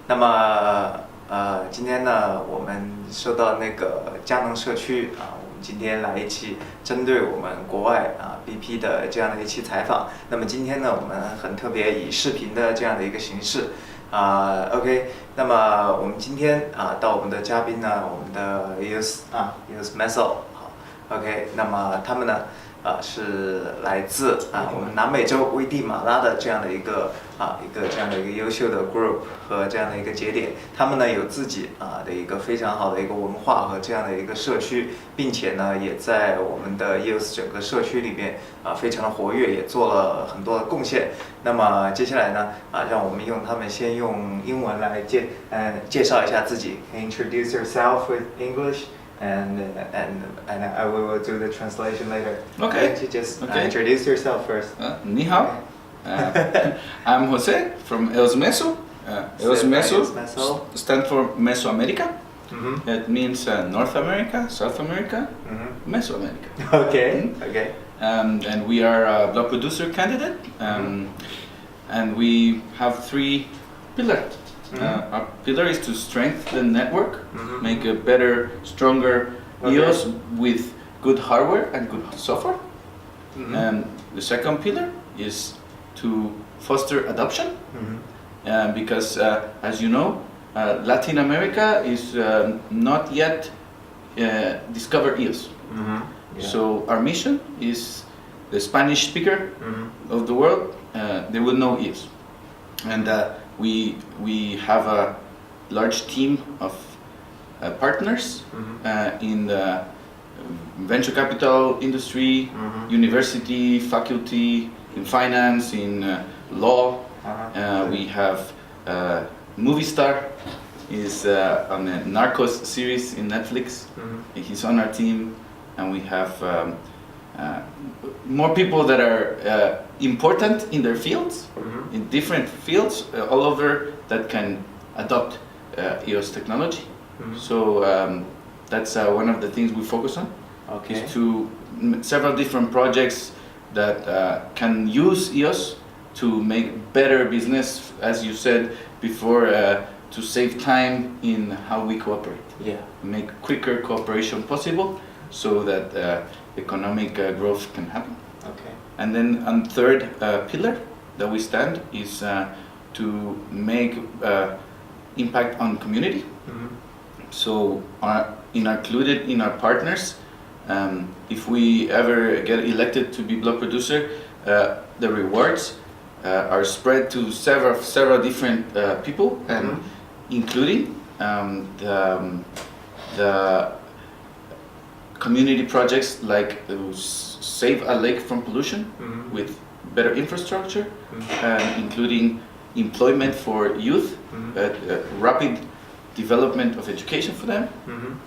那么今天呢，我们受到那个佳能社区我们今天来一期针对我们国外BP 的这样的一期采访。那么今天呢，我们很特别以视频的这样的一个形式OK。那么我们今天到我们的嘉宾呢，我们的 EosMeso 好 OK。那么他们呢是来自我们南美洲危地马拉的这样的一个这样的一个优秀的 group 和这样的一个节点。他们呢有自己的一个非常好的一个文化和这样的一个社区，并且呢也在我们的 EOS 整个社区里面非常的活跃，也做了很多的贡献。那么接下来呢让我们他们先用英文来介绍一下自己。Can you introduce yourself with English?And I will do the translation later. Okay. You just introduce yourself first. 你好 I'm Jose from EosMeso. EosMeso stands for Mesoamerica. It means North America, South America, Mesoamerica. Okay. Okay. And we are a block producer candidate. And we have 3 pillars. Our pillar is to strengthen the network, make a better, stronger EOS with good hardware and good software. And the second pillar is to foster adoption, because as you know, Latin America is not yet discovered EOS. So our mission is the Spanish speaker of the world, they will know EOS. And we have a large team of partners in the venture capital industry, university, faculty, in finance, in law. We have movie star is on a Narcos series in Netflix. He's on our team, and we have more people that are important in their fields, in different fields all over, that can adopt EOS technology. So that's one of the things we focus on. Is to several different projects that can use EOS to make better business, as you said before, to save time in how we cooperate. Make quicker cooperation possible so that economic growth can happen. And then on third pillar that we stand is to make impact on community. So included in our partners, if we ever get elected to be block producer, the rewards are spread to several different people, and including the community projects like save a lake from pollution with better infrastructure, including employment for youth, rapid development of education for them,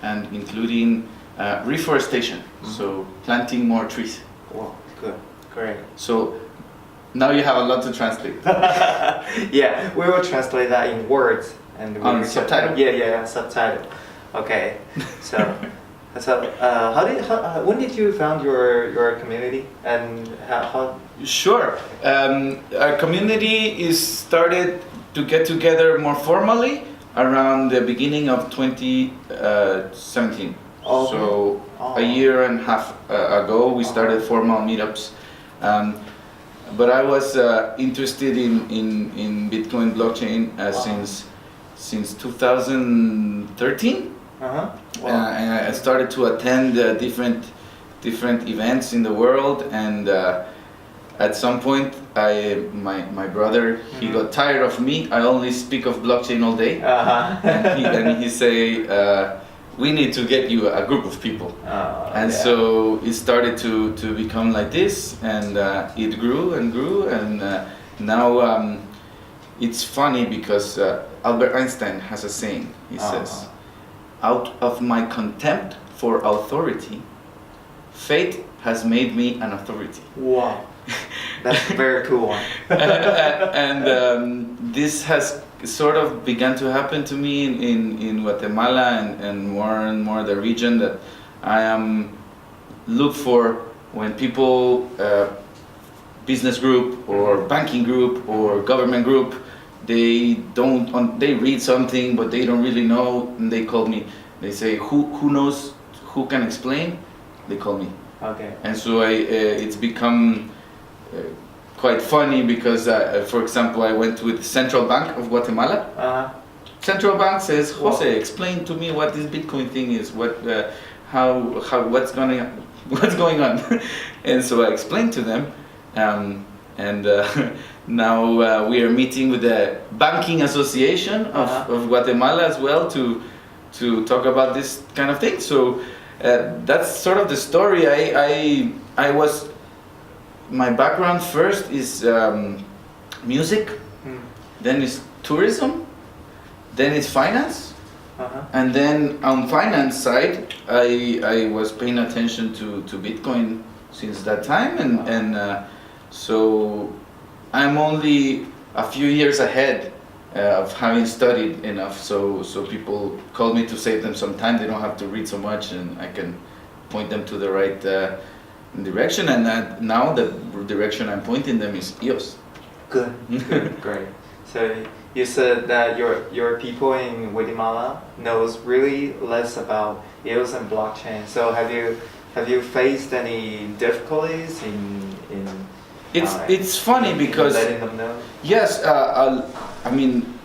and including reforestation, so planting more trees. Wow, good, great. So now you have a lot to translate. Yeah, we will translate that in words and on subtitle. Yeah, subtitle. Okay, so when did you found your community, and how? Sure, our community is started to get together more formally around the beginning of 2017. So a year and a half ago we started formal meetups. But I was interested in Bitcoin blockchain since 2013. And I started to attend different events in the world, and at some point my brother, he got tired of me. I only speak of blockchain all day, and he say, we need to get you a group of people. So it started to become like this, and it grew and grew, and now it's funny because Albert Einstein has a saying. He says, out of my contempt for authority, fate has made me an authority. Wow, that's a very cool one. And this has sort of began to happen to me in Guatemala and more the region, that I am look for when people, business group or banking group or government group, they read something but they don't really know, and they call me. They say who knows, who can explain, they call me. Okay. And so it's become quite funny because for example, I went with Central Bank of Guatemala. Central Bank says, Jose, explain to me what this Bitcoin thing is, what's going on. And so I explained to them, and now we are meeting with the Banking Association of Guatemala as well to talk about this kind of thing. So that's sort of the story. My background first is music, then is tourism, then it's finance, and then on finance side, I was paying attention to Bitcoin since that time, and so I'm only a few years ahead of having studied enough, so people call me to save them some time. They don't have to read so much, and I can point them to the right direction. And now the direction I'm pointing them is EOS. Good. Great. So you said that your people in Guatemala knows really less about EOS and blockchain. So have you faced any difficulties in It's funny because letting them know? Yes, I mean,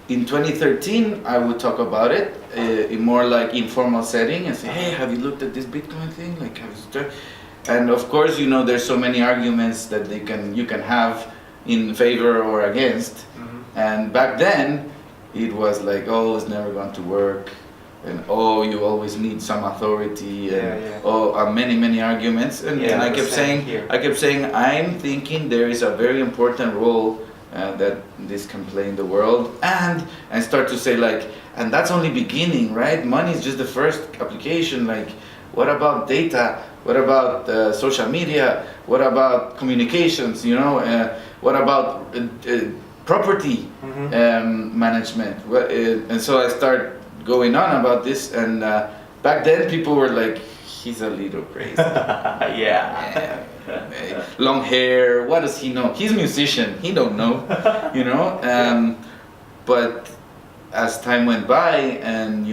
in 2013 I would talk about it in more like informal setting and say, hey, have you looked at this Bitcoin thing? Like, and of course, there's so many arguments that you can have in favor or against. And back then, it was like, oh, it's never going to work, and oh, you always need some authority, and many arguments. And I kept saying, I'm thinking there is a very important role that this can play in the world, and start to say like, and that's only beginning, right? Money is just the first application. Like, what about data? What about social media? What about communications? What about property management? And so I start going on about this, and back then people were like, he's a little crazy. Yeah. Long hair, what does he know? He's a musician, he don't know, but as time went by, and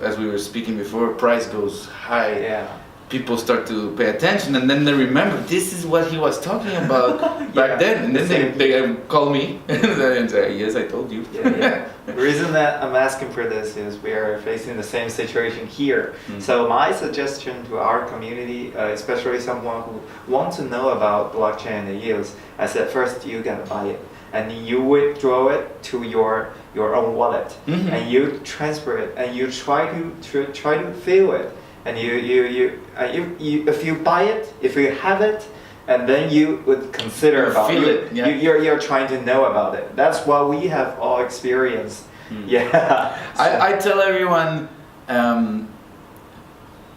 as we were speaking before, price goes high. People start to pay attention, and then they remember this is what he was talking about back then, and then they call me and say, yes, I told you. The reason that I'm asking for this is we are facing the same situation here. So my suggestion to our community, especially someone who wants to know about blockchain and EOS, I said first you gotta buy it, and you withdraw it to your own wallet, and you transfer it, and you try to feel it. And if you buy it, if you have it, and then you would consider about it. You're trying to know about it. That's what we have all experienced. I tell everyone,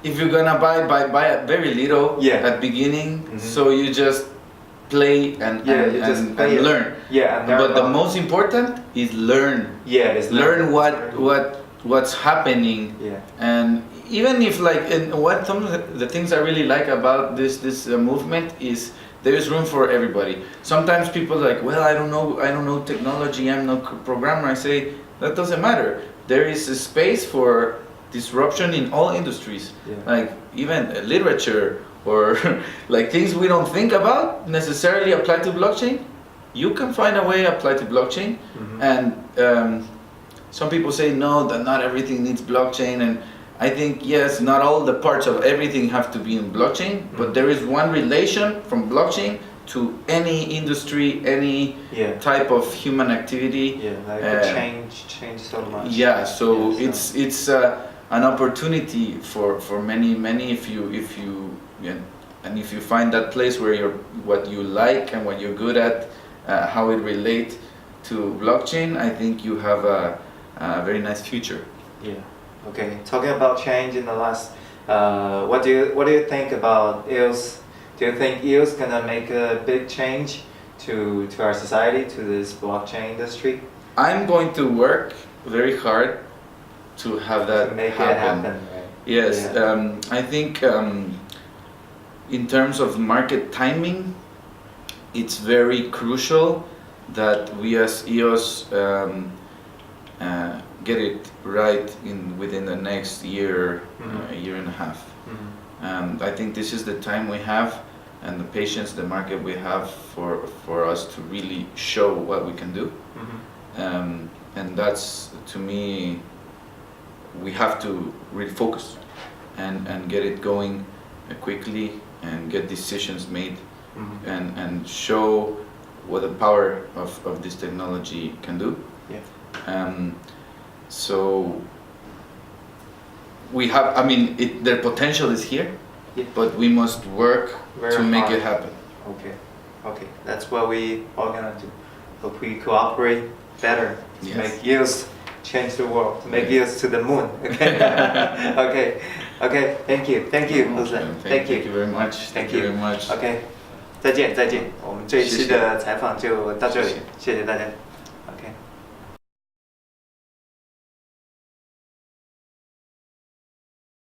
if you're gonna buy it very little at beginning, so you just play and learn. But the most important is learn. Learn what's happening. And even if some of the things I really like about this movement is there's room for everybody. Sometimes people are like, well, I don't know technology, I'm no programmer. I say that doesn't matter. There is a space for disruption in all industries, like even literature or like things we don't think about necessarily apply to blockchain. You can find a way apply to blockchain, and some people say no, that not everything needs blockchain, and I think yes, not all the parts of everything have to be in blockchain, but there is one relation from blockchain to any industry, any type of human activity. Change so much. So it's an opportunity for many if you find that place where what you like and what you're good at, how it relates to blockchain. I think you have a very nice future. Okay, talking about change in the last, what do you think about EOS? Do you think EOS gonna make a big change to our society, to this blockchain industry? I'm going to work very hard to have that to make it happen, right? Yes, I think in terms of market timing, it's very crucial that we as EOS get it right within the next year, year and a half. I think this is the time we have and the patience, the market we have for us to really show what we can do. And that's, to me, we have to really focus and get it going quickly and get decisions made and show what the power of this technology can do. So we have, I mean, their potential is here, but we must work to make it happen. Okay, that's what we all gonna do. Hope we cooperate better to make EOS change the world, to make EOS to the moon. Okay, thank you, Wilson. Thank you very much. Thank you very much. OK，再见。我们这一期的采访就到这里，谢谢大家。OK。